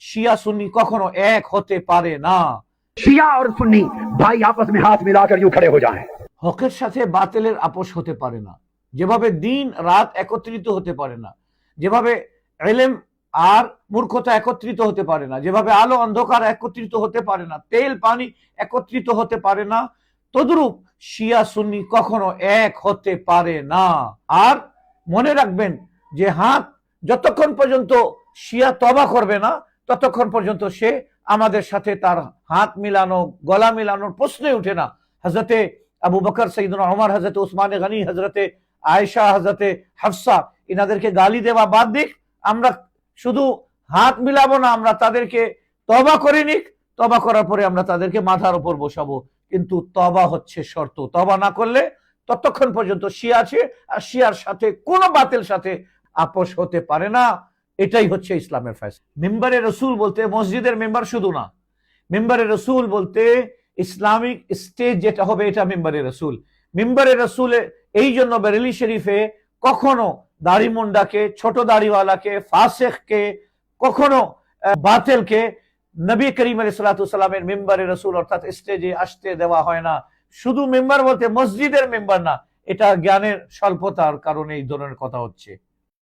শিয়া সুন্নি কখনো এক হতে পারে না। शिया और सुन्नी भाई आपस में हाथ मिलाकर यूं खड़े हो जाएं। হকের সাথে বাতিলের আপোষ হতে পারে না, যেভাবে দিন রাত একত্রিত হতে পারে না, যেভাবে ইলম আর মূর্খতা একত্রিত হতে পারে না, যেভাবে আলো অন্ধকার একত্রিত হতে পারে না, তেল পানি একত্রিত হতে পারে না, তদ্রূপ শিয়া সুন্নি কখনো এক হতে পারে না। আর মনে রাখবেন যে হাত যতক্ষণ পর্যন্ত শিয়া তবা করবে না ততক্ষণ পর্যন্ত সে আমাদের সাথে তার হাত মিলানো গলা মিলানোর প্রশ্নই উঠে না। হযরতে আবু বকর, সৈয়দনা ওমর, হযরতে উসমান গনি, হযরতে আয়েশা, হযরতে হাফসা, ইনাদেরকে গালি দেওয়া বাদ দিক, আমরা শুধু হাত মিলাবো না, আমরা তাদেরকে তবা করে নিক, তবা করার পরে আমরা তাদেরকে মাথার উপর বসাবো। কিন্তু তবা হচ্ছে শর্ত, তবা না করলে ততক্ষণ পর্যন্ত শিয়া আছে আর শিয়ার সাথে কোনো বাতিল সাথে আপোষ হতে পারে না। এটাই হচ্ছে ইসলামের ফয়সালা। মিম্বারে রসুল বলতে মসজিদের মেম্বার শুধু না, মিম্বারে রসুল বলতে ইসলামিক স্টেজ যেটা হবে এটা মিম্বারে রসুল। মিম্বারে রসুলে এই জন্য বেরেলি শরীফে কখনো দাড়ি মুন্ডাকে, ছোট দাড়িওয়ালাকে, ফাসেককে, কখনো বাতিলকে নবী করিম আলাইহিস সালাতু ওয়াস সালামের মিম্বারে রসুল অর্থাৎ স্টেজে আসতে দেওয়া হয় না। শুধু মেম্বার বলতে মসজিদের মেম্বার না, এটা জ্ঞানের স্বল্পতার কারণে এই ধরনের কথা হচ্ছে।